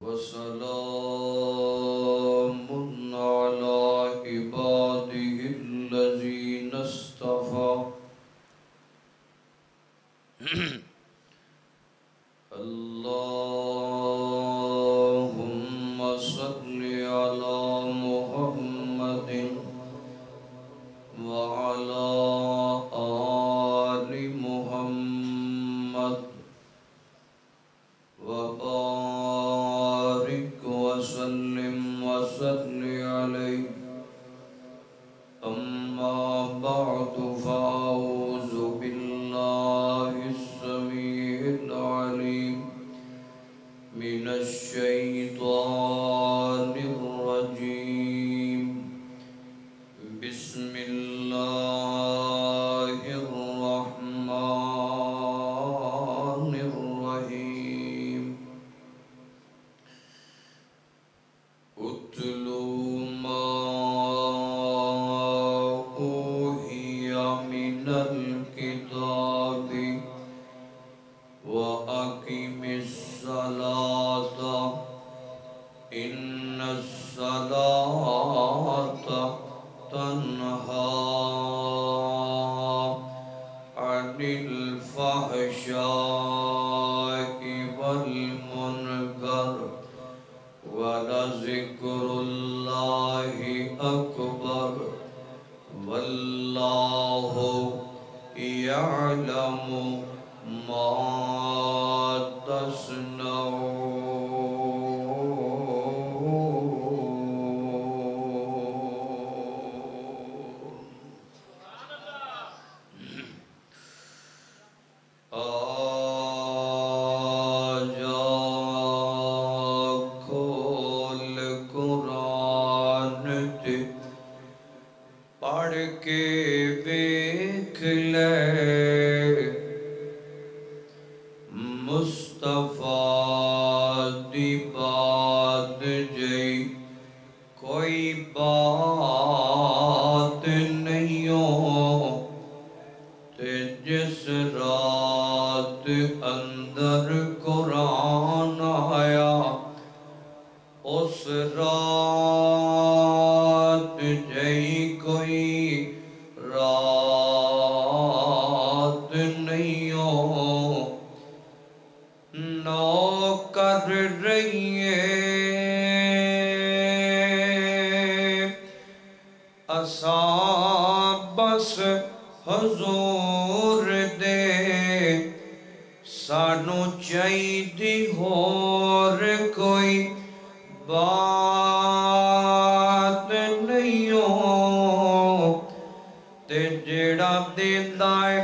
وسلام على عباده الذين اصطفى اللهم صل على محمد وعلى آل محمد وبارك وسلم عليه أما بعد فأعوذ بالله السميع العليم من الشيطان الرجيم بسم الله الرحمن الرحيم اتل ما أوحي من الكتاب وأقم الصلاة إن الصلاة تنهى عن الفحشاء والمنكر ولذكر الله أكبر والله يعلم ما تصنعون آجا کھول قرآن تے پڑھ کے دیکھ لے مصطفیٰ دی بات جئی کوئی بات نہیں ہو تے جس رات اندر قرآن آیا اس رات جئی کوئی رات نہیں ہو نو کر رہی ہے اساں بس حضور دے سانو چاہیدی ہور کوئی بات نہیں ہو تے جیڑا دیندا ہے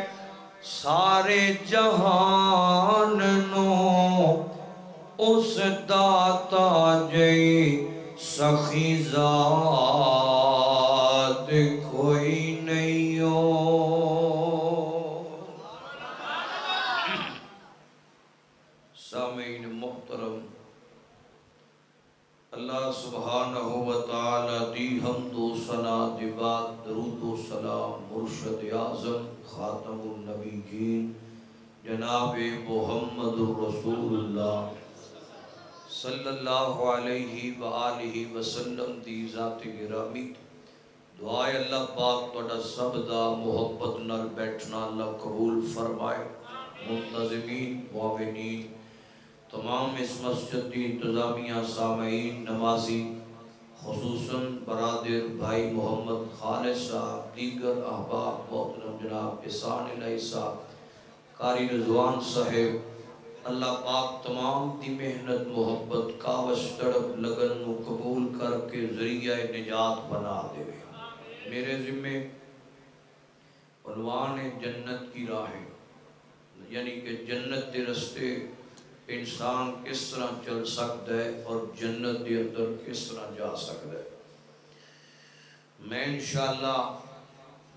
سارے جہان نو اس داتا جئی سخی ذات کوئی نہیں ہو سامعین محترم اللہ سبحانہ وتعالی دی حمد و ثنا دی بات درود و سلام مرشد اعظم خاتم النبیین جناب محمد رسول اللہ صلی اللہ علیہ وآلہ وسلم دی ذات گرامی دعائے اللہ پاک توڑا سب دا محبت نال بیٹھنا اللہ قبول فرمائے منتظمین معاونین تمام اس مسجد کی انتظامیہ سامعین نمازی خصوصاً برادر بھائی محمد خالد صاحب دیگر احباب محترم جناب احسان الہی صاحب قاری رضوان صاحب اللہ پاک تمام دی محنت محبت کاوش تڑپ لگن و قبول کر کے ذریعہ نجات بنا دے میرے ذمہ عنوان جنت کی راہیں یعنی کہ جنت کے رستے انسان کس طرح چل سکتا ہے اور جنت کے اندر کس طرح جا سکتا ہے میں انشاءاللہ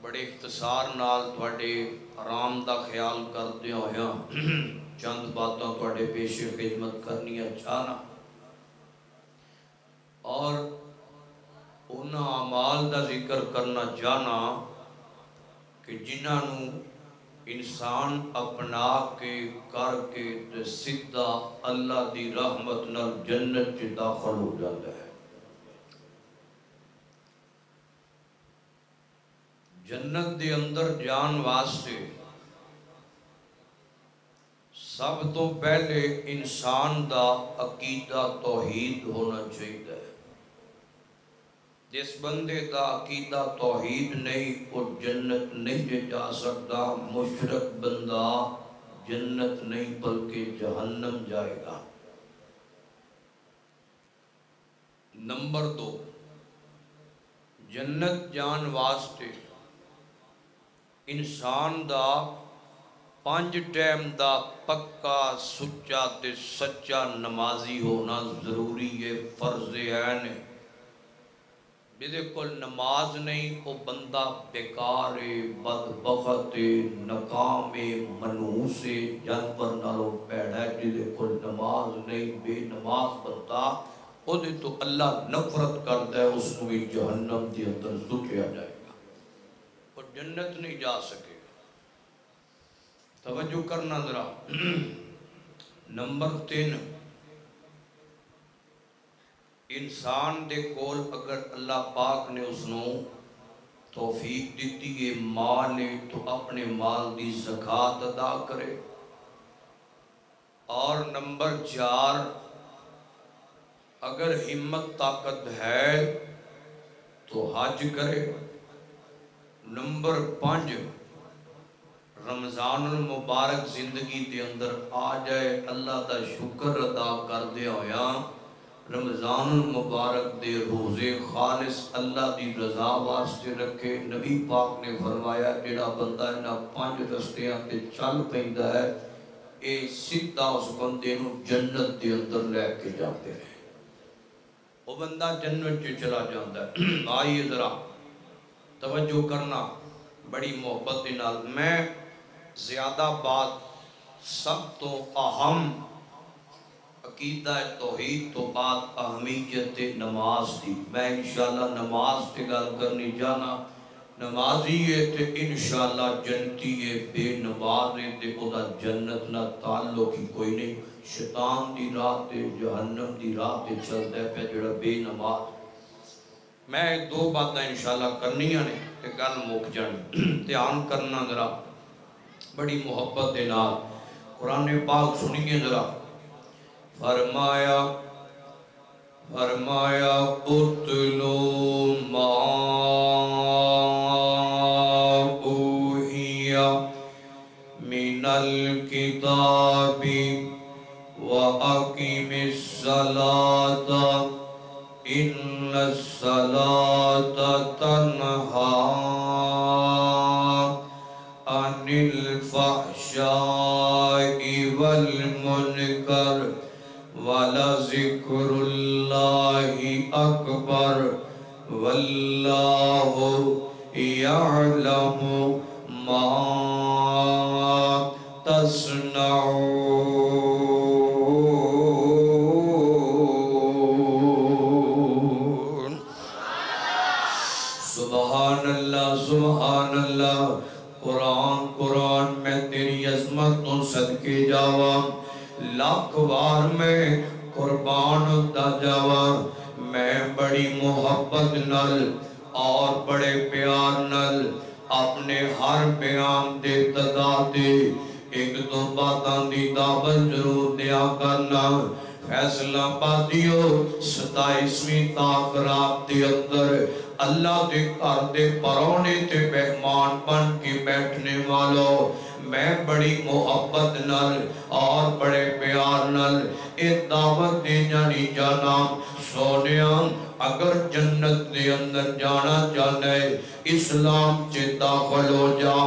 بڑے اختصار نال تواڈے آرام دا خیال کردے ہویا چند باتاں تواڈے پیش خدمت کرنی چاہنا اور انہاں اعمال دا ذکر کرنا چاہنا کہ جنہاں نو انسان اپنا کے کر کے تے سیدھا اللہ دی رحمت نال جنت چ داخل ہو جاتا ہے۔ جنت دے اندر جان واسطے سب تو پہلے انسان دا عقیدہ توحید ہونا چاہیے۔ جس بندے دا عقیدہ توحید نہیں وہ جنت نہیں جا سکتا، مشرک بندہ جنت نہیں بلکہ جہنم جائے گا۔ نمبر 2، جنت جان واسطے انسان دا 5 ٹائم دا پکا سچا تے سچا نمازی ہونا ضروری ہے، فرض عین ہے۔ جدے کول نماز نہیں وہ بندہ بیکار ہے، بدبخت ہے، ناکام ہے، منحوس ہے، جانور نالوں پیڑا ہے۔ جدے کول نماز نہیں، بے نماز بندہ وہ دے تو اللہ نفرت کرتا ہے، اس کو بھی جہنم کے اندر سٹیا جائے گا، وہ جنت نہیں جا سکے گا۔ توجہ کرنا ذرا۔ نمبر 3، انسان دے کول اگر اللہ پاک نے اس نو توفیق دیتی ہے، مال ہے، تو اپنے مال دی زکوٰۃ ادا کرے۔ اور نمبر 4، اگر ہمت طاقت ہے تو حج کرے۔ نمبر 5، رمضان المبارک زندگی دے اندر آ جائے، اللہ دا شکر ادا کر دے ہویا رمضان المبارک دے روزے خالص اللہ دی رضا واسطے رکھے۔ نبی پاک نے فرمایا جڑا بندہ انہاں 5 رستیاں تے چل پیندا ہے، اے سیدھا اس بندے نو جنت دے اندر لے کے جاتے ہیں، وہ بندہ جنت چ چلا جاتا ہے۔ آئیے ذرا توجہ کرنا بڑی محبت دے نال۔ میں زیادہ بات سب تو اہم عقیدہ توحید تو بعد اہمیت نماز دی، میں انشاءاللہ نماز تے گل کرنی جانا۔ نمازی ہے تے انشاءاللہ جنتی ہے، بے نماز ہے تے او دا جنت نہ تعلق ہی کوئی نہیں۔ شیطان دی راہ تے جہنم دی راہ تے چلدا ہے پہ جڑا بے نماز۔ میں 2 باتاں انشاءاللہ کرنیاں نے تے گل مک جانی۔ دھیان کرنا ذرا بڑی محبت دے نال، قرآن پاک سنیے ذرا۔ فرمایا اتلو ما اوحی من الکتاب واقم الصلاة ان الصلاة تنہا عن الفحشاء والمنکر وَلَذِكْرُ اللَّهِ أَكْبَرُ وَاللَّهُ يَعْلَمُ مَا تَصْنَعُونَ۔ سبحان اللہ سبحان اللہ۔ قرآن میں تیری عظمت تو صدقے جاوا، لاکھ بار میں قربان ہوتا جاوا۔ میں بڑی محبت نل اور بڑے پیار نل اپنے ہر بیان دے تدا دے 1-2 باتاں دی دعوت ضرور دیا کرنا۔ فیصلہ آبادیو 27ویں تاک رات دے اندر اللہ دے گھر دے پرونے تے مہمان بن کے بیٹھنے والوں، میں بڑی محبت نل اور بڑے پیار نل ایک دعوت دے جانی جانا۔ سونیاں اگر جنت دے اندر جانا جانا ہے اسلام چے داخل ہو جا،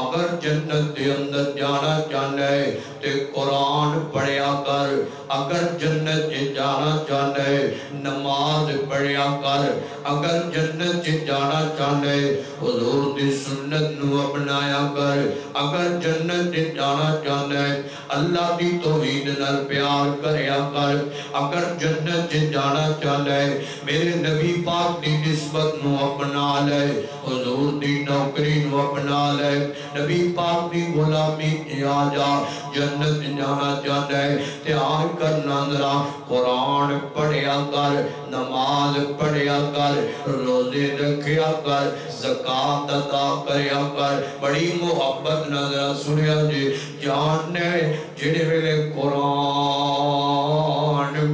اگر جنت دے اندر جانا جانا ہے تے قرآن پڑھیا کر، اگر جنت چے جانا جانا ہے نماز پڑھیا کر، اگر جنت چے جانا جانا ہے حضور دی سنت نو اپنایا کر، اگر جنت چے جانا جانا ہے اللہ دی توحید نال پیار کریا کر، اگر جنت چے جانا جانا ہے میرے نبی پاک دی نسبت نو اپنا لے، حضور دی نوکری نو اپنا لے، نبی پاک دی غلامی آ جا جنت جانا چاہتا ہے تیار کرنا ذرا قرآن پڑھیا کر نماز پڑھیا کر روزے رکھیا کر زکات ادا کریا کر بڑی محبت نظر سنیا جی جاننے جڑے ویلے قرآن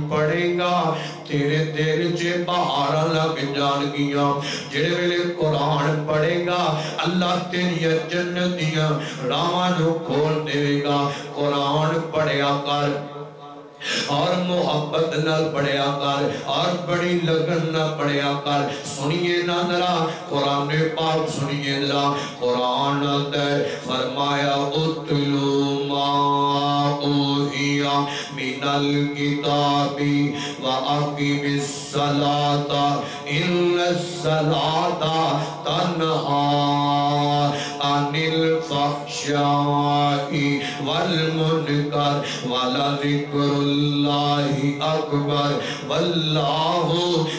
پڑھے گا تیرے دل چے بہاراں لگ جان گیاں جڑے ویلے قرآن پڑھے گا اللہ تیری جنت دیاں راہاں نو کھول دے گا قرآن پڑھیا کر اور محبت نال پڑھیا کر اور بڑی لگن نہ پڑھیا کر سنیے نا ذرا قرآن پاک سنیے ذرا قرآن دے فرمایا اتلو ما اوحی من الکتاب واقیم الصلاۃ ان الصلاۃ تنہی عن الفحشاء والمنکر ولذکر اللہ اکبر واللہ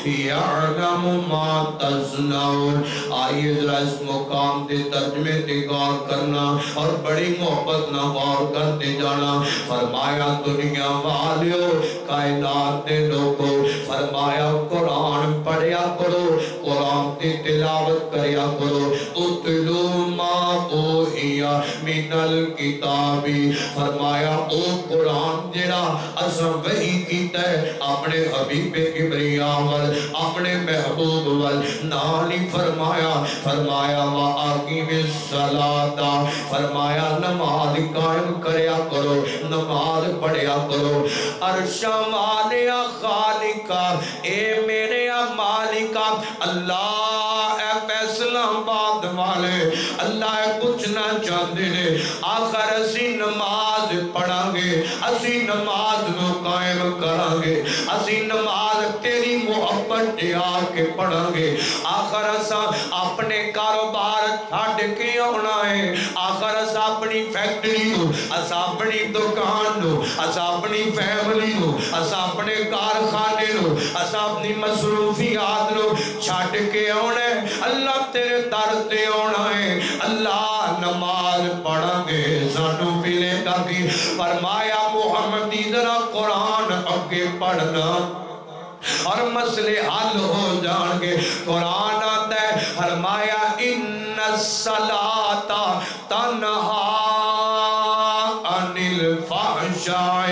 یعلم ما تصنعون آئیے ذرا اس مقام دے ترجمے تے غور کرنا اور بڑی محبت نہ غور کرتے جانا فرمایا دنیا والیو کائنات دے لوگو فرمایا قرآن پڑھیا کرو قرآن کی تلاوت کریا کرو اتلو ما اوحی من الکتاب فرمایا او قرآن جڑا اساں وحی کیتا ہے اپنے حبیب کبریا ول اپنے محبوب ول نال ہی فرمایا واقیم الصلاۃ فرمایا نماز قائم کریا کرو نماز پڑھیا کرو عرش والیا خالقا اے میرے مالکا اللہ اے فیصلہ آباد والے اللہ پوچھنا چاہتے ہیں آخر اسی نماز پڑھا گے اسی نماز نو قائم کرا گے اسی نماز تیری محبت جا کے پڑھا گے آخر اسا اپنے کاروبار چھاڑ کے ہونا ہے آخر اسا اپنی فیکٹری نو اسا اپنی دکان نو اسا اپنی فیملی نو اسا اپنے کارخانے نو اسا اپنی مصروفیات نو چھاڑ کے ہونا ہے اللہ تیرے در تے ہونا ہے اللہ نماز پڑھا گے سانو ملے گا کہ فرمایا محمدی ذرا قرآن اگے پڑھنا اور مسئلے حل ہو جان گے قرآن آتا ہے فرمایا ان الصلاۃ تنہی عن الفحشاء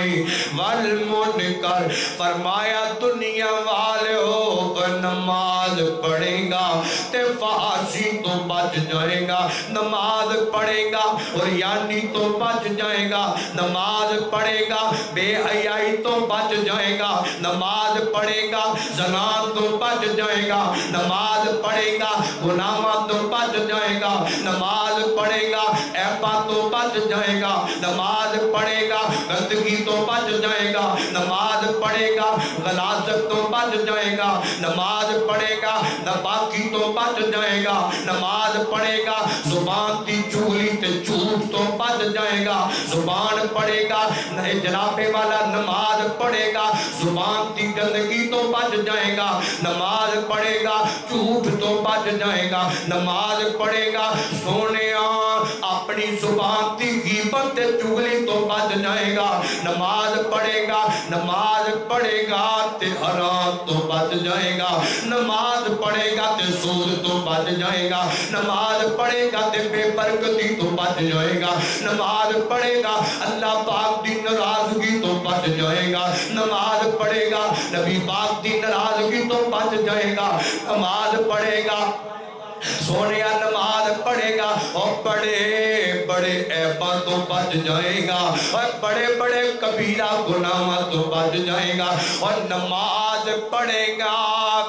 والمنکر فرمایا دنیا والے ہو نماز پڑھے گا تے فحاشی تو بچ جائے گا نماز پڑھے گا اور یعنی تو بچ جائے گا نماز پڑھے گا بے حیائی تو بچ جائے گا نماز پڑھے گا زنا تو بچ جائے گا نماز پڑھے گا گناہ تو بچ جائے گا نماز پڑھے گا عیبہ تو بچ جائے گا نماز پڑھے گا گندگی تو بچ جائے گا نماز پڑھے گا غلاظت تو بچ جائے گا نماز پڑھے گا ناپاکی تو بچ جائے گا نماز پڑھے گا زبان کی چغلی تے جھوٹ تو بچ جائے گا زبان پڑھے گا جنابے والا نماز پڑھے گا زبان کی گندگی تو بچ جائے گا نماز پڑھے گا جھوٹ تو بچ جائے گا نماز پڑھے گا سونے اپنی زبان کی غیبت تے چغلی تو بچ جائے گا نماز پڑھے گا تے حرام تو بچ جائے گا نماز پڑھے گا تے سود تو بچ جائے گا نماز پڑھے گا تے بے برکتی تو بچ جائے گا نماز پڑھے گا اللہ پاک دی ناراضگی تو بچ جائے گا نماز پڑھے گا نبی پاک دی ناراضگی تو بچ جائے گا نماز پڑھے گا سونیا نماز پڑھے گا اور بڑے بڑے عیباں تو بچ جائے گا اور بڑے بڑے کبیرہ گناہ تو بچ جائے گا اور نماز پڑھے گا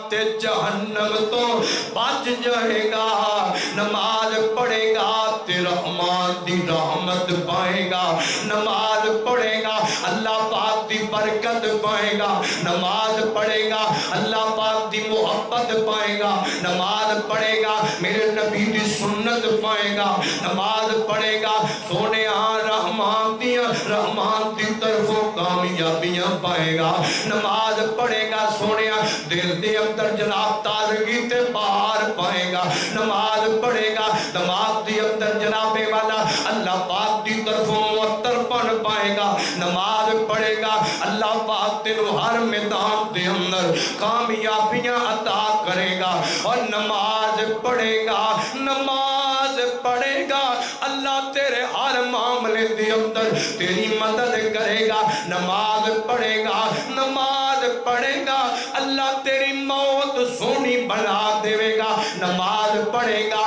تے جہنم تو بچ جائے گا نماز پڑھے گا تے رحمان دی رحمت پائے گا نماز پڑھے گا اللہ پاک دی برکت پائے گا نماز پڑھے گا اللہ پاک دی محبت پائے گا نماز پڑھے گا میرے نبی دی سنت پائے گا نماز پڑھے گا سونے رحمان دی طرفوں کامیابیاں پائے گا نماز پڑھے گا سونے دل دے اندر جناب تازگی تے بہار پائے گا نماز پڑھے گا دماغ دے اندر جناب والا اللہ پاک دی طرفوں معطر پن پائے گا نماز پڑھے گا اللہ پاک تینو ہر میدان دے اندر کامیابیاں عطا کرے گا اور نماز پڑھے گا اللہ تیرے ہر معاملے دے اندر تیری مدد کرے گا نماز پڑھے گا اللہ تیری موت سونی بنا دے گا نماز پڑھے گا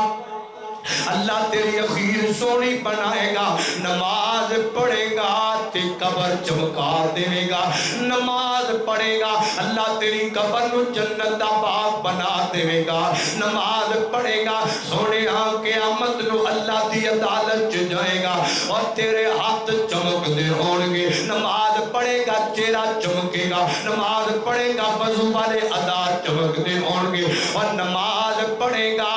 اللہ تیری اخیر سونی بنائے گا نماز پڑھے گا تے قبر چمکا دے گا نماز پڑھے گا اللہ تیری قبر نو جنت دا باغ بنا دے گا نماز پڑھے گا سونے قیامت نو اللہ دی عدالت چ جائے گا اور تیرے ہاتھ چمک دے ہون گے نماز پڑھے گا چہرہ چمکے گا نماز پڑھے گا وضو والے ادا چمک دے ہون گے اور نماز پڑھے گا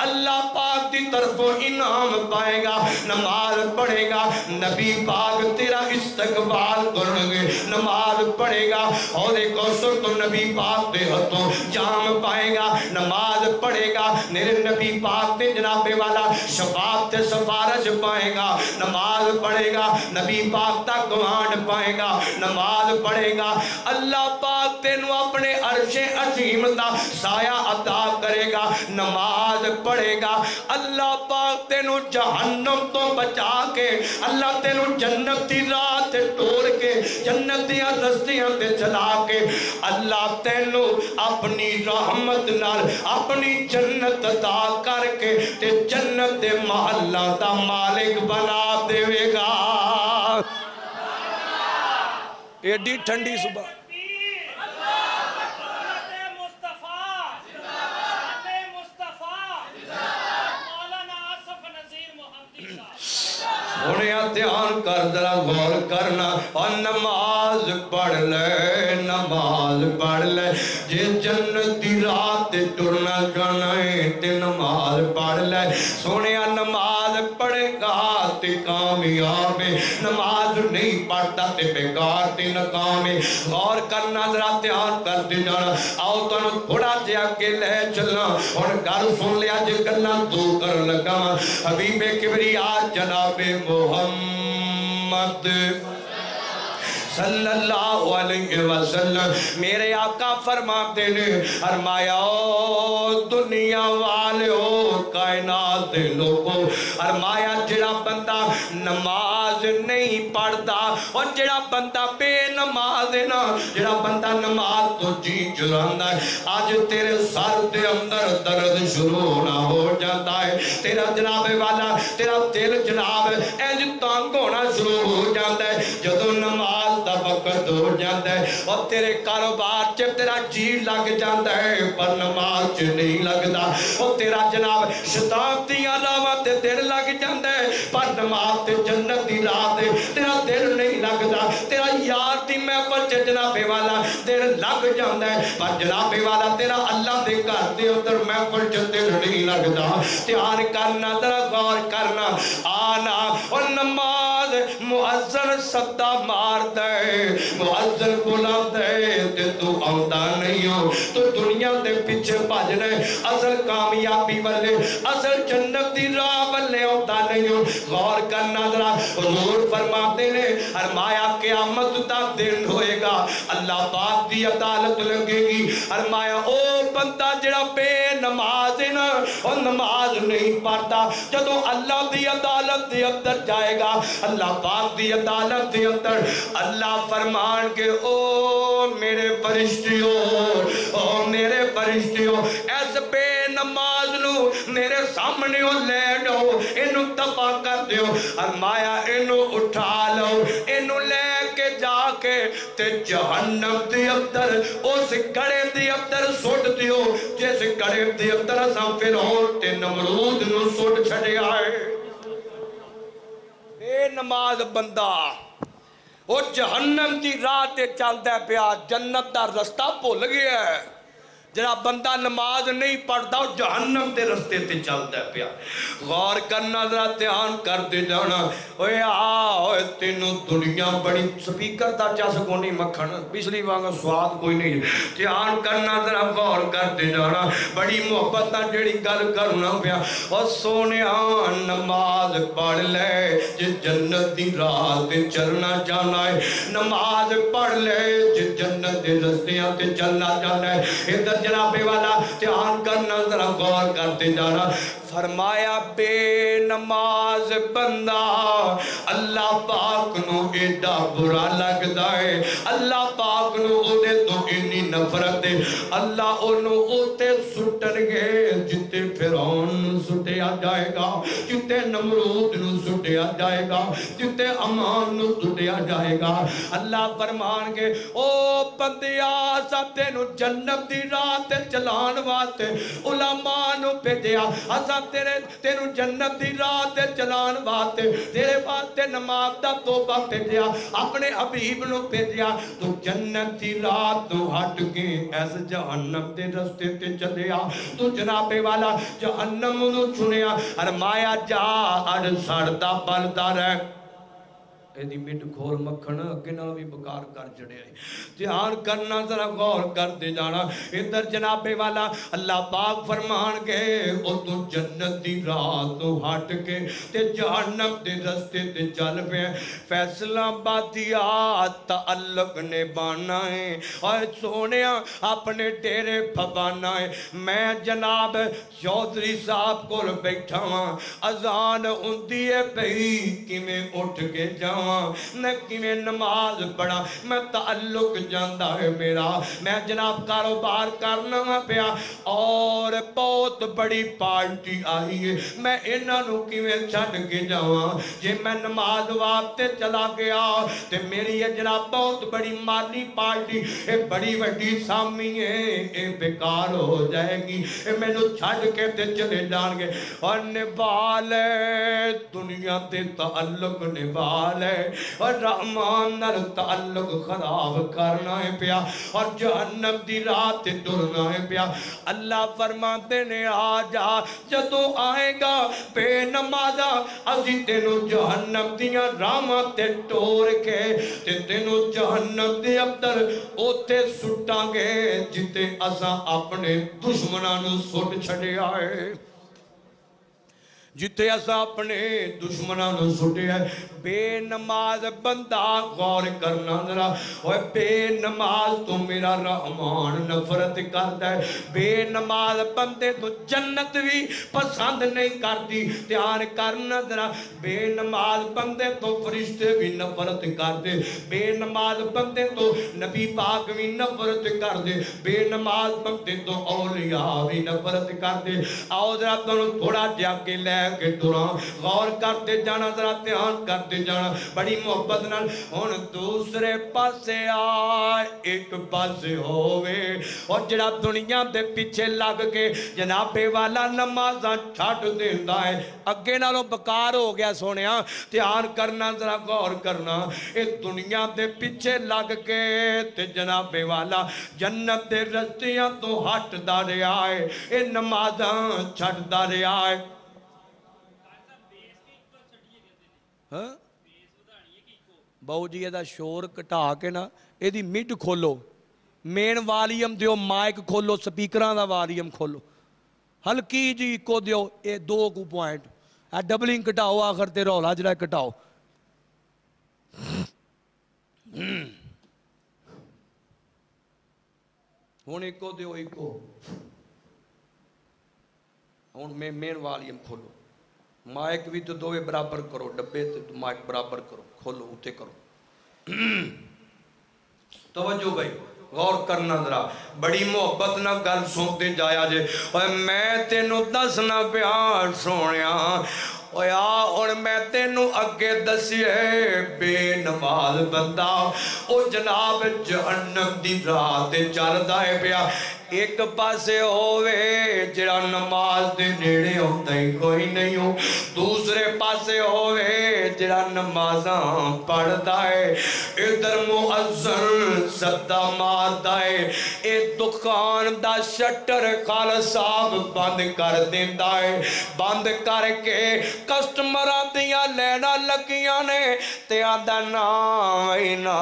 اللہ پاک دی طرفوں انعام پائے گا نماز پڑھے گا نبی پاک تیرا استقبال کرنگے نماز پڑھے گا اور ایک اوسر تو نبی پاک دے ہتھوں جام پائے گا نماز پڑھے گا میرے نبی پاک دے جناب والا شفاعت تے سفارش پائے گا نماز پڑھے گا نبی پاک تا گوانڈ پائے گا نماز پڑھے گا اللہ پاک تینو اپنے عرش عظیم دا سایہ عطا کرے گا نماز پڑھے گا اللہ پاک تینو جہنم تو بچا کے اللہ تینو جنت دی راہ تے ٹور کے جنت دی رستیاں تے چلا کے اللہ تینو اپنی رحمت نال اپنی جنت عطا کر کے تے جنت دے محلہ دا مالک بنا دے گا ایڈی ٹھنڈی صبح انہیں دھیان کر ذرا غور کرنا اور نماز پڑھ لے جے جنت دی رات ٹرنا جانے تے نماز پڑھ لے سونے نماز پڑھے گا تے کامیاب نماز نہیں پڑھتا تے بیکار تے ناکام غور کرنا ذرا دھیان کر دے جانا آؤ تو تھوڑا جہا کے لے چلنا اور گھر سن لیا جے گلاں تو کر لگا حبیب کبریا جناب محمد صلی اللہ علیہ وسلم میرے آقا فرماتے نے فرمایا دنیا والو کائنات دے لوگوں فرمایا جڑا بندہ نماز نہیں پڑھتا اور جڑا بندہ بے نماز ہے نا جڑا بندہ نماز تو جی چراندا ہے آج تیرے سر دے اندر درد شروع نہ ہو جاتا ہے تیرا جناب والا تیرا دل جناب انج تنگ ہونا شروع ہو جاتا ہے جدوں نماز دا وقت ہو جاتا ہے اور تیرے کاروبار چ تیرا جی لگ جاتا ہے پر نماز چ نہیں لگتا اور تیرا جناب شتاب دی علاوہ تے دل لگ جاتا ہے پر نماز تے جنت دی راہ تے تیرا دل نہیں لگتا تیرا یار دی محفل چ جناب والا دل لگ جاتا ہے پر جناب والا تیرا اللہ دے گھر دے اندر محفل چ دل نہیں لگتا دھیان کرنا ذرا غور کرنا آنا اور نماز مؤذن صدا مار دے مؤذن بلا دے تے تو آتا نہیں ہو تو دنیا دے پیچھے بھجنے اصل کامیابی والے اصل جنت دی راہ والے آتا نہیں ہو غور کرنا ذرا حضور فرماتے نے فرمایا قیامت دا دن ہوئے گا اللہ پاک دی عدالت لگے گی فرمایا او بندہ جڑا بے نماز ہے نا اور نماز نہیں پڑھتا جدوں اللہ دی عدالت دے اندر جائے گا اللہ پاک دی عدالت دے اندر اللہ فرمان کے او میرے فرشتیوں ایس بے نماز نو میرے سامنے لے لو انو دفع کر دیو فرمایا انو اٹھا لو انو لے کے جا کے تے جہنم دی اندر اس گڑے دی اندر سوٹ دیو جس گڑے دی اندر اساں فرعون تے نمرود نو سوٹ چھڑے آئے بے نماز بندہ وہ جہنم دی راہ تے چلدا پیا جنت دا رستہ بھول گیا ہے جڑا بندہ نماز نہیں پڑھتا وہ جہنم دے رستے تے چلتا ہے پیا غور کرنا ذرا دھیان کر دے جانا اوے آ تینوں دنیا بڑی سپیکر دا چس کو نہیں مکھن پچھلی وانگا سواد کوئی نہیں دھیان کرنا ذرا غور کر دے جانا بڑی محبت نہ جڑی گل کرنا پیا او سونیا نماز پڑھ لے جے جنت دی راہ تے چلنا چاہنا ہے نماز پڑھ لے جے جنت دے رستیاں تے چلنا چاہنا ہے ادھر جناب والا دھیان کرنا ذرا غور کرتے جانا فرمایا بے نماز بندہ اللہ پاک نو ایڈا برا لگدا ہے اللہ پاک نو او دے تو انی نفرت ہے اللہ انہوں اوتے سٹن گے جتے فرعون سٹیا جائے گا جتے نمرود نو سٹیا جائے گا جتے امان نو سٹیا جائے گا اللہ فرمان گے او بندیا سب تینو جنت دی راہ تے چلان واسطے علماء نو بھیجیا اسا تینو جنت دی راہ تے چلان واسطے تیرے واسطے نماز دا توبہ بھیجیا اپنے حبیب نو بھیجیا تو جنت دی راہ تو ہٹ کے ایس جہنم دے رستے تے چلیا تو جناب والا جہنم نو چنیا فرمایا جا اڑ سڑدا بلدا رہ ایدی مٹ کھول مکھن اگے نال بھی بکار کر چڑھے دھیان کرنا ذرا غور کر دے جانا ادھر جناب والا اللہ پاک فرمان گے او تو جنت دی راہ تو ہٹ کے تے جہنم دے رستے تے چل پے فیصلہ بادیا تعلق نے بانا ہے اور سونیا اپنے ڈیرے پھبانا ہے میں جناب چودھری صاحب کو بیٹھا ہاں اذان ہوندی ہے پئی کیویں اٹھ کے جاواں میں کیویں نماز پڑھا میں تعلق جاندا ہے میرا میں جناب کاروبار کرنا پیا اور بہت بڑی پارٹی آئی ہے میں انہاں نو کیویں چھڈ کے جاواں جے میں نماز واسطے چلا گیا تے میری یہ جناب بہت بڑی مالی پارٹی اے بڑی وڈی سامی ہے اے بیکار ہو جائے گی اے مینوں چھڈ کے تے چلے جان گے اور نبھا لے دنیا تے تعلق نبھا لے اور رحمان نال تعلق خراب کرنا ہے پیا اور جہنم دی رات ٹرنا ہے پیا اللہ فرماتے نے آ جا جدو آئے گا بے نمازا اسی تینوں جہنم دیاں راما تے ٹور کے تے تینوں جہنم دے اندر اوتے سٹاں گے جتے اساں اپنے دشمناں نو سٹ چھڑے آئے جتے ایسا اپنے دشمنوں نے سٹے ہے بے نماز بندہ غور کرنا ذرا بے نماز تو میرا رحمان نفرت کرتا ہے بے نماز بندے تو جنت بھی پسند نہیں کرتی دھیان کرنا ذرا بے نماز بندے تو فرشتے بھی نفرت کرتے بے نماز بندے تو نبی پاک بھی نفرت کرتے بے نماز بندے تو اولیاء بھی نفرت کرتے آؤ ذرا تھوڑا جا کے لے کے دوران غور کرتے جانا ذرا دھیان کرتے جانا بڑی محبت نال ہن دوسرے پاسے آئے ایک پاسے ہووے اور جڑا دنیا دے پیچھے لگ کے جناب والا نمازاں چھڈ دیندا ہے اگے نالوں بکار ہو گیا سونیا دھیان کرنا ذرا غور کرنا اے دنیا دے پیچھے لگ کے تے جناب والا جنت دے رستیاں تو ہٹدا رہیا ہے اے نمازاں چھڈدا رہیا ہے باؤ جی یہ شور کٹا کے نا یہ مڈ کھولو مین والیم دیو مائک کھولو سپیکران دا والیم کھولو ہلکی جی کو دیو یہ 2 کو پوائنٹ ڈبلنگ کٹاؤ آخر تے رولا جڑا کٹاؤ ہون ایک کو دیو ایک کو ہون میں مین والیم کھولو مائک بھی تو دوے برابر کرو ڈبے تو مائک برابر کرو کھولو اتے کرو توجہ بھائی غور کرنا ذرا بڑی محبت نہ گل سنتے جایا جے اور میں تینوں دسنا پیار سونیا اویا اور میں تینوں اگے دسیے بے نماز بندہ او جناب جہنم دی راہ تے چلدا ہے پیا ایک پاسے ہووے جڑا نماز دے نیڑے ہوتا ہی کوئی نہیں ہو، دوسرے پاسے ہووے جڑا نمازاں پڑھدا ہے، ادھر مؤذن صدا ماردا ہے، اے دکان دا شٹر خالص صاحب بند کر دیندا ہے، بند کر کے کسٹمراں دیاں لینا لگیاں نے تے آندا نا وہی نا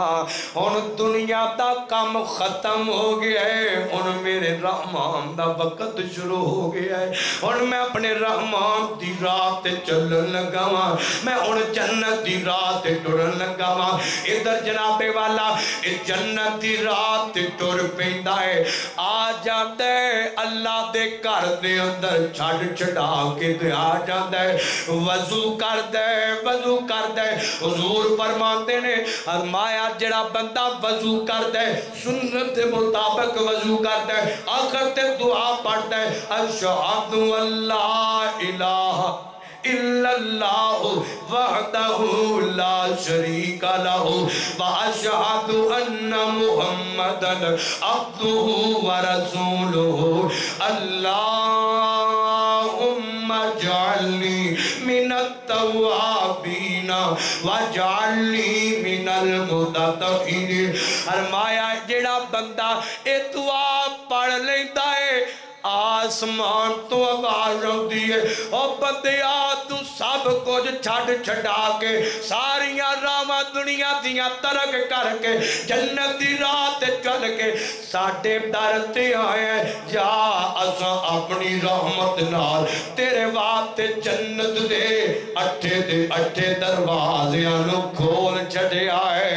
ہن دنیا دا کم ختم ہو گیا ہے، ہن میرے رحمان دا وقت شروع ہو گیا ہے، ہن میں اپنے رحمان دی راہ تے چلن لگا ہاں، میں ہن جنت دی راہ تے ٹرن لگا ہاں۔ ادھر جناب والا جنت دی راہ تے ٹر پیندا ہے، آ جاندا ہے اللہ دے گھر دے اندر چھڈ چھڈا کے تے آ جاندا ہے، وضو کردا ہے وضو کردا ہے۔ حضور فرماندے نے فرمایا جڑا بندہ وضو کردا ہے سنت دے مطابق وضو کردا ہے، آخر تے دعا پڑھدا ہے اشہد ان لا الہ الا اللہ وحدہ لا شریک لہ واشہد ان محمدا عبدہ ورسولہ اللہم اجعلنی من التوابین واجعلنی من المتطہرین۔ فرمایا جڑا بندہ اے دعا پڑھ لیتا ہے آسمان تو آواز ہوتی ہے او بندیا تو سب کچھ چھڑ چھڑا کے ساریاں راواں دنیا دیاں ترک کر کے جنت دی راہ تے چل کے ساڈے در تے آئے ہیں، جا اساں اپنی رحمت نال تیرے واسطے جنت دے اٹھے دروازیاں نو کھول چھڈے آئے،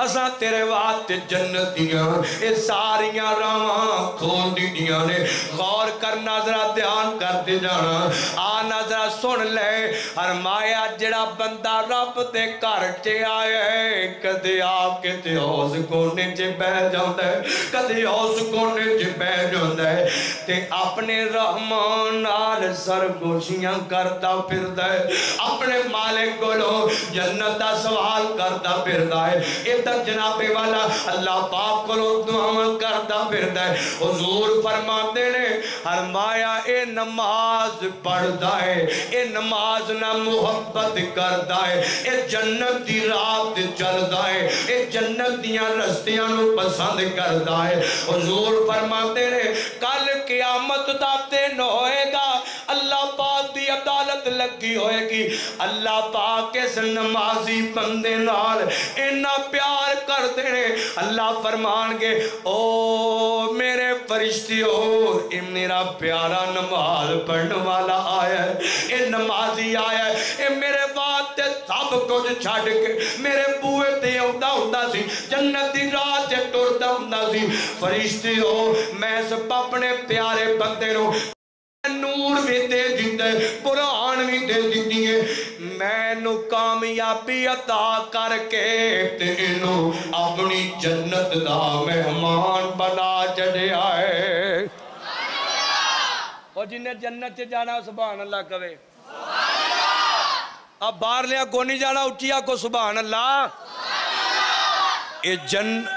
اساں تیرے واسطے جنت دیاں اے ساریاں راواں کھول دیاں نے۔ غور کرنا ذرا دھیان کر دے جانا، آنا ذرا سن لے فرمایا جڑا بندہ رب دے گھر چ آیا ہے کدے آ کے تے اس کونے چ بیٹھ جاندا ہے، کدے اس کونے چ بیٹھ جاندا ہے تے اپنے رحمان نال سرگوشیاں کردا پھردا ہے، اپنے مالک کولوں جنت دا سوال کردا پھردا ہے۔ ادھر جناب والا اللہ پاک کو دعا کردا پھردا ہے۔ حضور فرماندے نے فرمایا اے نماز پڑھدا ہے، اے نماز نہ محبت کردا ہے، اے جنت دی راہ تے چلدا ہے، اے جنت دیاں رستیاں نو پسند کردا ہے۔ حضور فرماندے نے کل قیامت دا دن ہوئے گا، اللہ پاک دی عدالت لگی ہوئے گی، اللہ پاک اس نمازی بندے نال انہا پیار کر دینے، اللہ فرمان گے او میرے فرشتیوں اے میرا پیارا نماز پڑھنے والا آیا ہے، اے نمازی آیا ہے، اے میرے واسطے سب کچھ چھڑ کے میرے بوئے تے اوندا ہوندا سی، جنت دی راہ تے ٹردا ہوندا سی۔ فرشتیوں میں سب اپنے پیارے بندے نو نور بھی دے دیتا ہے، قرآن بھی دے دیتی ہے، میں نو کامیابی عطا کر کے تے انو اپنی جنت دا مہمان بنا چڑھے آئے۔ اور جنہیں جنت سے جانا سبحان اللہ کہے، اب باہر لیا کو نہیں جانا اٹھیا کو سبحان اللہ۔ اے جنت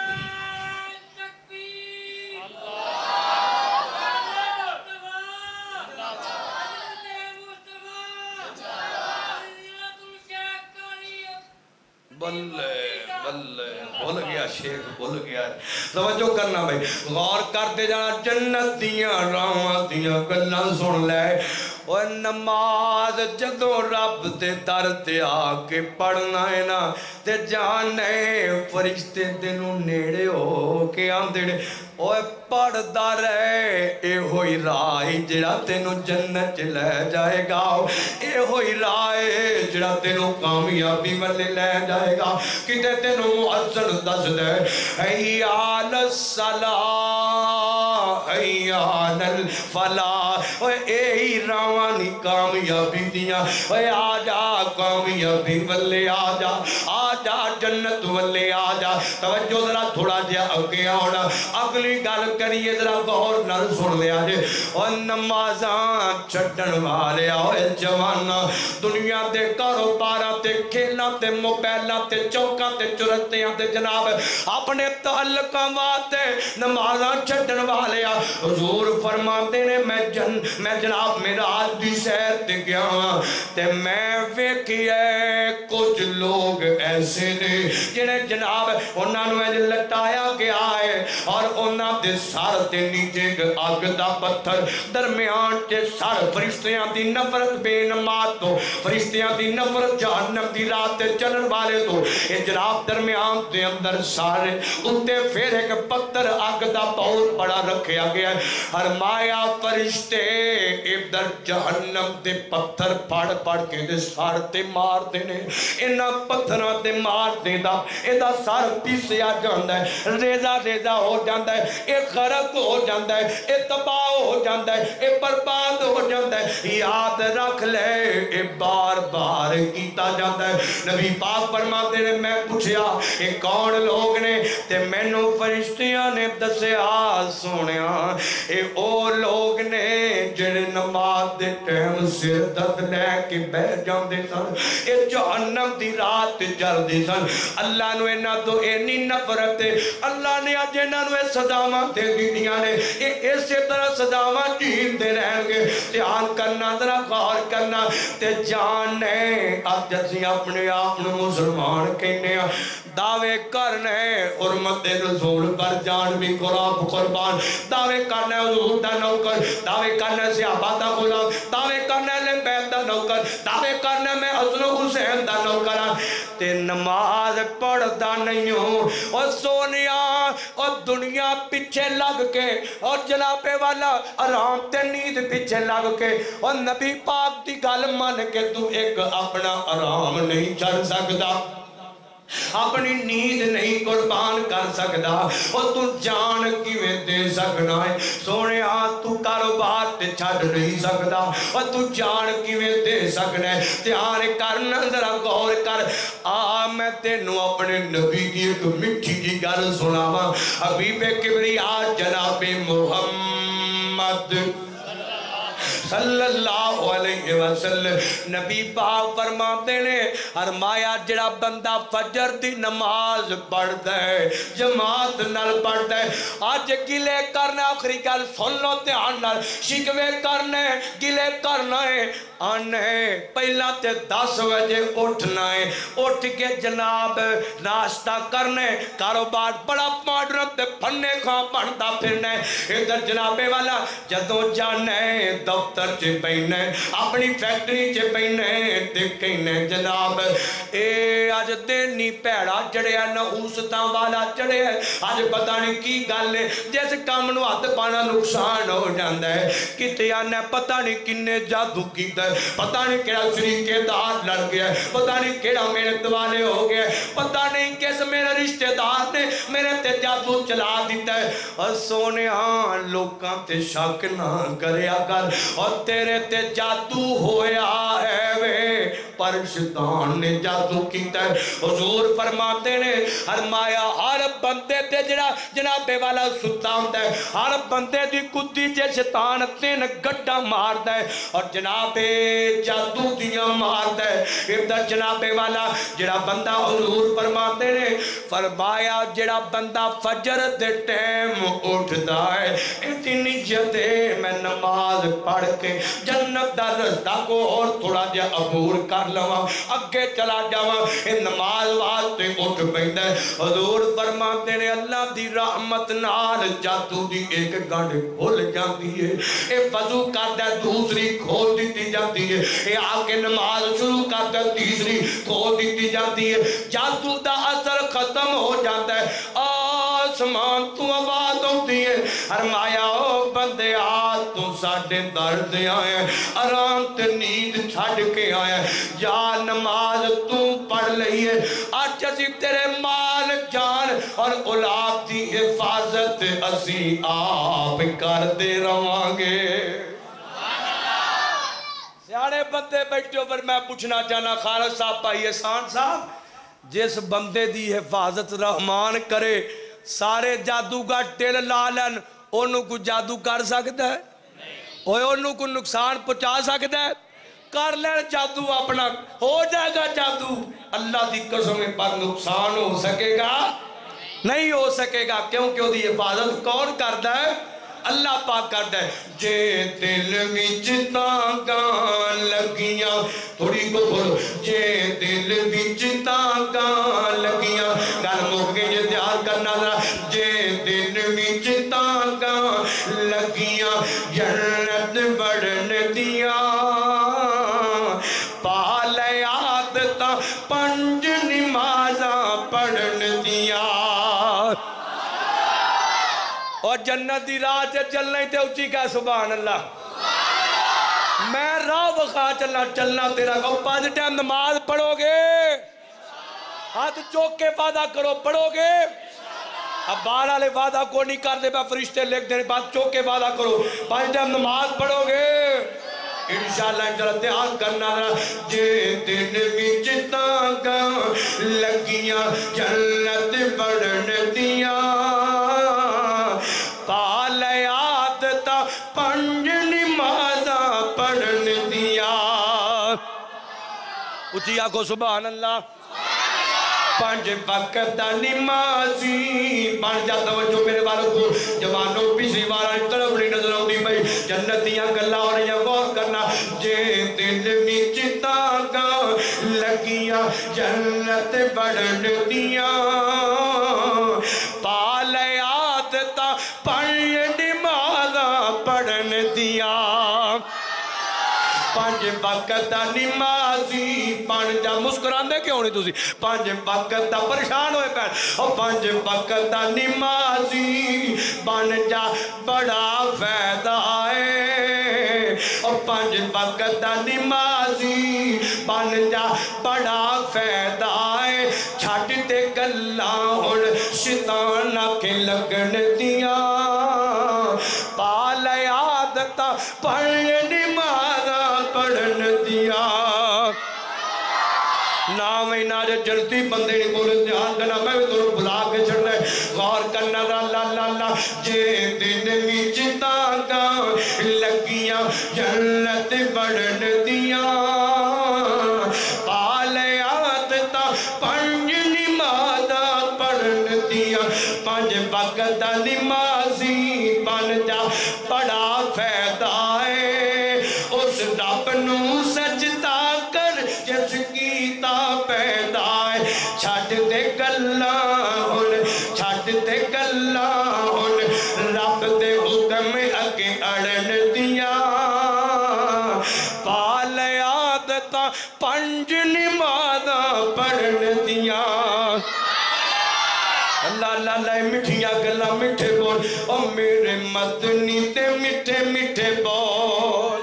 بھول گیا شیخ بھول گیا، توجہ کرنا بھائی، غور کرتے جانا، جنت دیاں راواں دیاں گلاں سن لے۔ اور نماز جدوں رب دے در تے آ کے پڑھنا ہے نا تے جانے فرشتے دنوں نیڑے ہو کے آندے نے اوے پڑھدا رہے، اے ہوئی راہ جڑا تینوں جنت چ لے جائے گا، اے ہوئی راہ جڑا تینوں کامیابی والے لے جائے گا۔ کتے تینوں مؤذن دس دے حی علی الصلاۃ حی علی الفلاح، اوے اے ہی راوانی کامیابی دیاں، اوے آ جا کامیابی والے آ جا، آ جا جنت والے آ جا توجہ ذرا تھوڑا جہا اگے آنا اگلی گل کریے ذرا غور نال سن لیا جے اور نمازاں چھڈن والے ہوئے جوانا دنیا دے کاروباراں تے کھیلاں تے موبائلاں تے چوکاں تے چرتیاں تے جناب اپنے تعلقاں واسطے نمازاں چھڈن والے حضور فرماتے نے میں جناب معراج دی سیر تے گیا تے میں ویکھیا کچھ لوگ ایسے نے جنہیں جناب انہاں نوں لٹایا گیا ہے اور انہاں دے سر تے نیچے اگ دا پتھر درمیان تے سر فرشتیاں دی نفرت بے نماز تو فرشتیاں دی نفرت جہنم دی رات تے چلن والے تو اے جناب درمیان دے اندر سارے اتے پھر ایک پتھر اگ دا بہت بڑا رکھیا گیا ہے فرمایا فرشتے ادھر جہنم دے پتھر پڑ کے دے سر تے مار دینے انہاں پتھراں تے مار دیندا ادا سر پیسیا جاندا ہے ریزہ ہو جاندا ہے اے غرق ہو جاندا ہے اے تباہ ہو جاندا ہے اے برباد ہو جاندا ہے یاد رکھ لے اے بار بار کیتا جاندا ہے نبی پاک فرماتے نے میں پوچھیا اے کون لوگ نے تے مینوں فرشتیاں نے دسیا سونیا اے او لوگ نے جڑے نماز دے ٹائم سر درد لے کے بیٹھ جاندے سن اے جہنم دی رات جلدی سن اللہ نو انہاں تو اینی نفرت ہے اللہ نے اج انہاں نو سزاواں دے دتیاں نے اسی طرح سزاواں دیندے رہن گے دھیان کرنا ذرا غور کرنا تے جان نے اج اسی اپنے آپ نو مسلمان کہنے دعوے کرنے حرمت رسول پر جان بھی قربان دعوے کرنے حضور دا نوکر دعوے کرنے صحابہ دا غلام دعوے کرنے لے بیت دا نوکر دعوے کرنے میں حسن حسین دا نوکر تے نماز پڑھ دا نہیں ہوں اور سونیا اور دنیا پیچھے لگ کے اور جناب والا آرام تے نیند پیچھے لگ کے اور نبی پاک دی گل مان کے تو ایک اپنا آرام نہیں چھڑ سکتا اپنی نیند نہیں قربان کر سکتا اور تو جان کیویں دے سکنا ہے سونے تو کاروبار تے چھڈ نہیں سکتا اور تو جان کیویں دے سکنا ہے دھیان کرنا ذرا غور کر میں تینوں اپنے نبی دی ایک میٹھی جی گل سناواں حبیب کبریا جناب محمد صلی اللہ علیہ وسلم نبی پاک فرماتے نے فرمایا جڑا بندہ فجر دی نماز پڑھ دے جماعت نال پڑھ دے آج گلے کرنا آخری گل سن لو دھیان نال شکوے کرنے گلے کرنا ہے آنے پہلا تے 10 بجے اٹھنا ہے اٹھ کے جناب ناشتہ کرنے کاروبار بڑا ماڈرن تے پھنے کھاں بنتا پھرنے ادھر جنابے والا جدوں جانے دفتر چے پہنے اپنی فیکٹری چے پہنے تے کہنے جناب اے آج دینی پیڑا جڑے ہے نحوستاں والا جڑے ہے آج پتہ نہیں کی گل ہے جیسے کام نو ہاتھ پانا نقصان ہو جاندہ ہے کتے آنے پتہ نہیں کنے جادو کیتا ہے پتہ نہیں کیڑا شریکے دار لڑ گیا ہے پتہ نہیں کیڑا میرے دوالے ہو گیا ہے پتہ نہیں کیس میرے رشتہ دار نے میرے تے جادو چلا دیتا ہے اور سونے لوکاں تے شک نہ کریا کر اور تیرے تے جادو ہویا ہے وے پر شیطان نے جادو کیتا ہے حضور فرماتے نے فرمایا ہر بندے تے جنابے والا ستا ہوندا ہے ہر بندے دی کتی تے شیطان 3 گڈا ماردا ہے اور جنابے جادو دیاں ماردا ہے ادھر جنابے والا جڑا بندہ حضور فرماتے نے فرمایا جڑا بندہ فجر دے ٹائم اٹھدا ہے اتنی نیت ہے میں نماز پڑھ کے جنت دا رستہ کو اور تھوڑا جا عبور کر لواں اگے چلا جاواں اے نماز واسطے اٹھ پیندا ہے حضور فرماتے نے اللہ دی رحمت نال جادو دی ایک گنڈ کھل جاندی ہے اے وضو کردا دوسری کھول دیتی جاتی ہے اے آ کے نماز شروع کردا تیسری کھول دیتی جاتی ہے جادو دا اثر ختم ہو جاتا ہے آسمان تو آواز ہوتی ہے فرمایا او بندے تو ساڈے درد آئے آرام تے نیند چھڑ کے آئے جا نماز تو پڑھ لئیے آج اسی تیرے مال جان اور اولاد دی حفاظت اسی آپ کر دے رواں گے سیاڑے بندے بیٹھو پر میں پوچھنا چاہنا خالد صاحب بھائی احسان صاحب جس بندے دی حفاظت رحمان کرے سارے جادوگر ٹل لا لین انہوں کو جادو کر سکتا ہے انہوں کو نقصان پہنچا سکتا ہے کر لین جادو اپنا ہو جائے گا جادو اللہ دی قسم پر نقصان ہو سکے گا نہیں ہو سکے گا کیونکہ وہ دی حفاظت کون کرتا ہے اللہ پاک کرتا ہے جے دل وچ تاگاں لگیاں تھوڑی کو بولو جے دل وچ تاگاں لگیاں گل مک کے جے تیار کرنا ذرا جے دل وچ تاگاں لگیاں جنت بڑھن دیاں پالے عادتاں پنج نمازاں پڑھن دیاں اور جنت دی راہ سے چلنا ہی تے اچھی کہا سبحان اللہ میں راہ وخا چلنا تیرا کو 5 ٹائم نماز پڑھو گے ہاتھ چوک کے وعدہ کرو پڑھو گے اب باہر والے وعدہ کو نہیں کر دے میں فرشتے لکھ دینے بات چوک کے وعدہ کرو 5 ٹائم نماز پڑھو گے انشاءاللہ انشاءاللہ تیار کرنا جے دن وچ تاگاں لگیاں جنت بڑھن دیاں پالے عادتاں پنج نمازاں پڑھن دیاں اچھی آنکھو سبحان اللہ 5 وقت دا نمازی بن جا توجہ میرے والوں کو جوانوں پچھلی بار طرف نہیں نظر آؤں دی بھائی جنتیاں گلہ اور یہ غور کرنا جے دل وچ تاگاں لگیاں جنت بڑھن دیاں پالے عادتاں پنج نمازاں پڑھن دیاں 5 وقت دا نمازی بن جا مسکران دے کیوں نہیں تُسی 5 وقت دا پریشان ہوئے پہن اور 5 وقت دا نمازی بن جا بڑا فائدہ ہے اور 5 وقت دا نمازی بن جا بڑا فائدہ ہے چھٹ دے گلاں ہن شیطان کے لگن دیاں پالے عادتاں پنج نمازاں پڑھن دیاں نام اینا جو جلتی بندے نے بولے دھیان کرنا میں بھی تو بلا کے چھڑنا ہے غور کرنا لا جے دن وچ تاگاں لگیاں جنت بڑھن دیاں پالے عادتاں پنج نمازاں پڑھن دیاں 5 وقت دا نمازی بن جا بڑا فائدہ ہے اس رب نو سجدہ کر جس کیتا پیدا ہے چھٹ دے گلاں ہن چھٹ دے گلاں ہن رب دے حکم اگے اڑن دیاں پالے عادتاں پنج نمازاں پڑھن دیاں اللہ اللہ مٹھیاں گلا مٹھے بول او میرے مدنی تے مٹھے مٹھے بول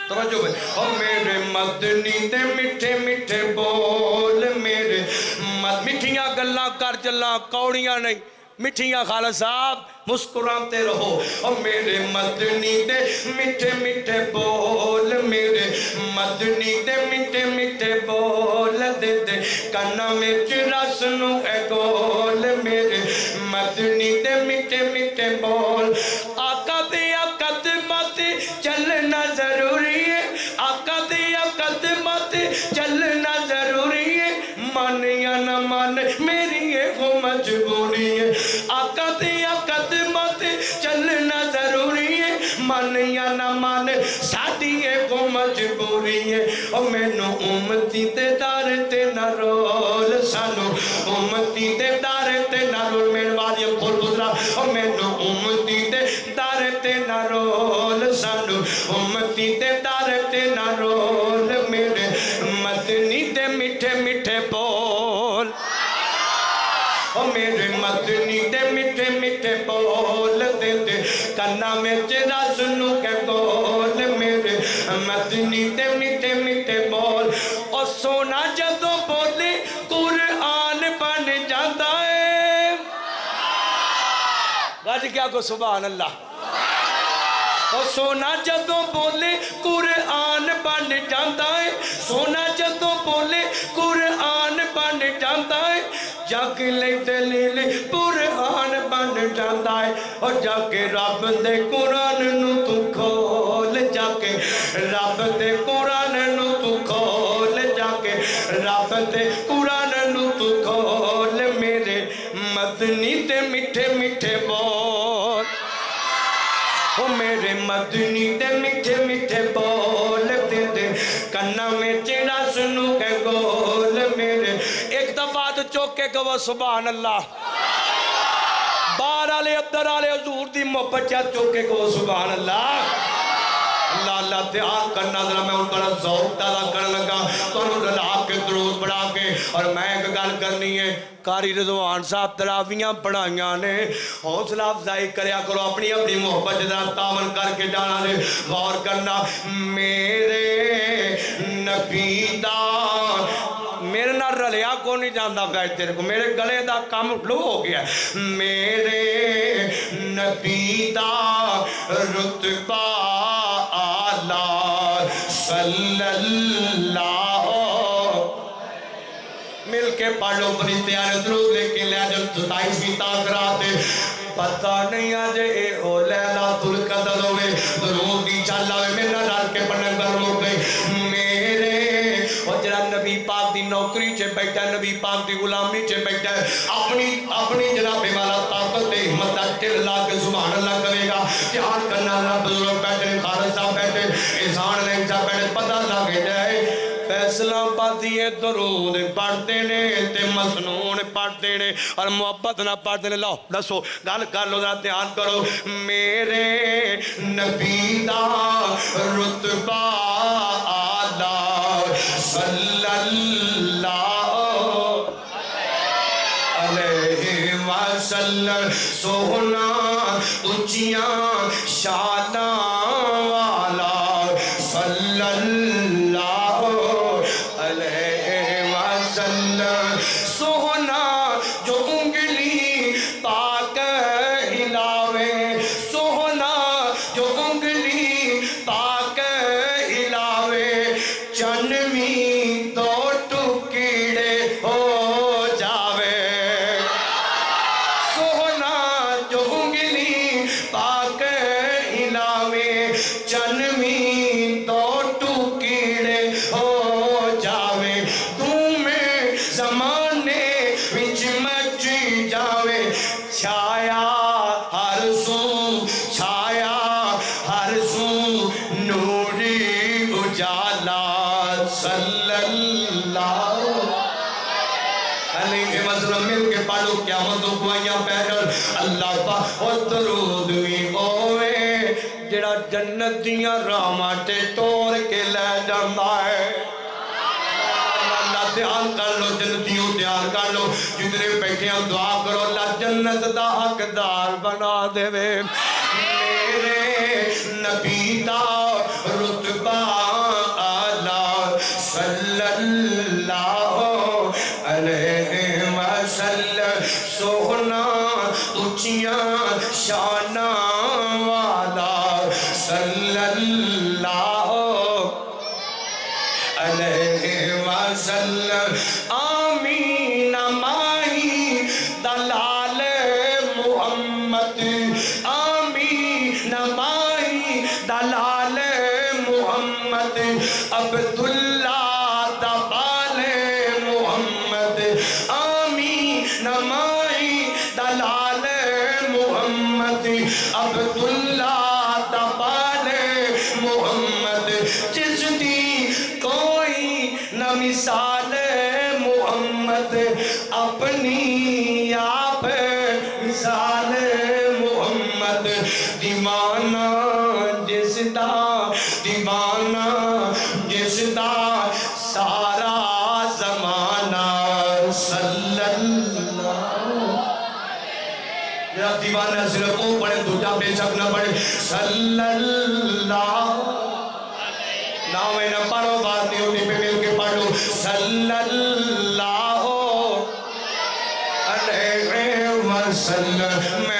توجہ بھائی او میرے مدنی تے مٹھے مٹھے بول میرے مٹھیاں گلاں کر چلا کوڑیاں نہیں مٹھیاں خالد صاحب مسکرانتے رہو اور میرے مدنی دے مٹھے مٹھے بول میرے مدنی دے مٹھے مٹھے بول دے دے کنا میں رس نو اے گول میرے مدنی دے مٹھے مٹھے بول آقا دیا قدمت چلنا ضروری ہے آقا دیا قدمت چلنا ضروری ہے من یا نہ من میری ایک مجبوری ہے آقا دیا قدمت چلنا ضروری ہے من یا نہ من ساڑی ایک مجبوری ہے اور میں نو امتی تے دار تے نہ رول سانو امتی تے دار تے نہ رول میں والیم کھول گزرا اور میں نو امتی تے دار تے نہ رول سانو امتی تے دار تے نہ رول میرے مدنی تے مٹھے مٹھے بول اور میرے مدنی دے مٹھے مٹھے بول دے دے کنا میں تیرا سنو کے بول میرے مدنی دے مٹھے مٹھے بول اور سونا جدو بولے قرآن بن گج کیا کو سبحان اللہ اور سونا جدوں بولے قرآن بن جاتا ہے سونا جدوں بولے قرآن بن جاتا ہے جگ لے دلیل قرآن بن جاتا ہے اور جا کے رب دے قرآن نو تو کھول جا کے رب دے قرآن نو تو کھول جا کے رب دے قرآن نو تو کھول میرے مدنی تے میٹھے میٹھے بول او میرے مدنی تے میٹھے میٹھے بول دے دے کنا میں چڑا سنو کے گول میرے ایک دفعہ تو چوکے گو سبحان اللہ بار آلے عبدر آلے حضور دی محبت چاہ چوکے گو سبحان اللہ اللہ اللہ دھیان کرنا ذرا میں ان پر ذوق تازہ کرنے لگا تو انہوں رلا کے درود بڑھا کے اور میں ایک گل کرنی ہے قاری رضوان صاحب تراویاں پڑھائیاں نے حوصلہ افزائی کریا کرو اپنی اپنی محبت ذرا تعاون کر کے جانا نے غور کرنا میرے نبی دا میرے نہ رلیا کو نہیں جاندہ بیٹھ تیرے کو میرے گلے دا کام لو ہو گیا میرے نبی دا رتبہ آلہ صلی اللہ مل کے پڑھ لو فرشتیاں درود لے کے لے جب 27ویں تاخراتے پتہ نہیں آجے اے او لیلۃ القدر ہوئے درود دی چالا ہوئے میرا ڈال کے پڑھنے گرم ہو گئی میرے اور جرا نبی پاک دی نوکری چے بیٹھا نبی پاک دی غلامی چے بیٹھا اپنی جناب والا طاقت دے ہمت اٹل لا کے سبحان اللہ کرے گا جہان کرنا رب بزرگ بیٹھے خالص صاحب بیٹھے احسان علیہ صاحب بیٹھے پتہ لگے جائے فیصلہ پادیے درود پڑھتے نے تے مسنون پڑھتے نے اور محبت نہ پڑھتے نے لو دسو گل کر لو ذرا دھیان کرو میرے نبی دا رتبہ آلہ صلی اللہ علیہ وسلم سونا اچیاں شاناں والا صلی اللہ علیہ وسلم سونا جو انگلی پاک ہلاوے سونا جو انگلی پاک ہلاوے چنویں دو ٹکڑے ہو جاوے سونا جو انگلی پاک ہلاوے چنویں دو ٹکڑے ہو جاوے تمہیں زمانے وچ مچی جاوے چھایا ہر سو نوری اجالا صلی اللہ علیہ وسلم مل کے پڑھو قیامتوں کوئیاں پہنر اللہ پاک اور درود بھی ہوئے جڑا جنت دیاں راماٹے توڑ کے لے جاندہ ہے اللہ دھیان کر لو جنتیوں دھیان کر لو جتنے بیٹھے ہم دعا کرو اللہ جنت دا حقدار بنا دے میرے نبی دا رتبہ آلہ صلی اللہ علیہ وسلم سونا اچیاں شاناں والا صلی اللہ علیہ وسلم آمین مائی دلال محمد آمین مائی دلال محمد عبداللہ دبال محمد آمین مائی دلال محمد عبداللہ دبال محمد جس دی کوئی نہ مثال محمد اپنی آپ مثال محمد دیوانہ جس دا سارا زمانہ صلی اللہ میرا دیوانہ صرف وہ پڑھے دوجہ بے شک نہ پڑھے صلی اللہ ناوے نہ پڑھو بات نہیں ہوتی پہ مل کے پڑھو صلی اللہ علیہ وسلم میں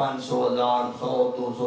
500 1000 100 200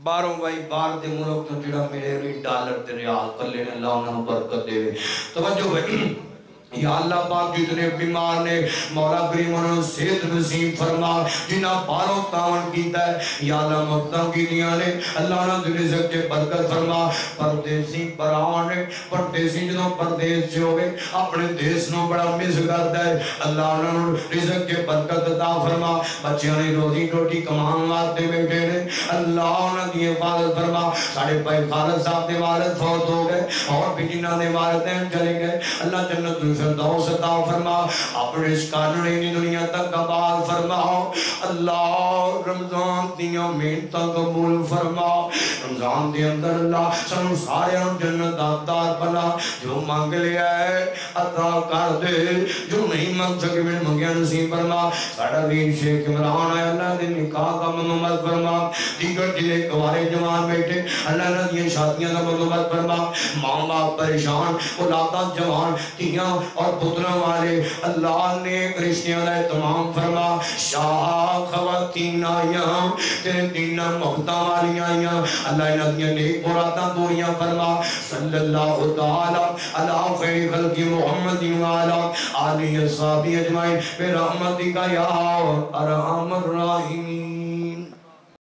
باہروں بھائی باہر دے ملک تو جڑا میرے ڈالر تے ریال کلے نے اللہ انہوں برکت دے توجہ بھائی یا اللہ پاک جتنے بیمار نے مولا کریم انہوں صحت نصیب فرما جنہ باروں تاون کیتا ہے یا اللہ مقدم کی دیا نے اللہ انہوں دے رزق کے برکت فرما پردیسی پراؤں نے پردیسی جنہوں پردیس جو ہوئے اپنے دیس نو بڑا مز کرتا ہے اللہ انہوں رزق کے برکت عطا فرما بچیاں نے روزی روٹی کمان مارتے بیٹھے نے اللہ انہوں دی حفاظت فرما ساڑھے پائی خالد صاحب دے والد فوت ہو گئے اور بھی جنہ دے والدین چلے گئے اللہ جنت فردوس عطا فرما اپنے اس کانونی دنیا تک قبال فرماؤ اللہ رمضان دیاں محنتاں قبول فرما رمضان دے اندر اللہ سنو سارے جنت دار بنا جو مانگ لیا ہے عطا کر دے جو نہیں مانگ سکے میں منگیا نصیب فرما ساڑھا ویر شیخ عمران ہے اللہ دے نکاح کا منومت فرما دیگر جلے کوارے جوان بیٹھے اللہ نے یہ شادیاں کا منومت فرما ماں باپ پریشان اولادہ جوان تیاں اور پتروں والے اللہ نے رشتیاں لائے تمام فرما شاہ خواتین آیاں تیرے دینہ مختہ والی آیاں اللہ انہوں نیک مرادہ دوریاں فرما صلی اللہ تعالی علی خیر خلق محمد وعلا آلہ صحابی اجمعین برحمتک یا ارحم الراحمین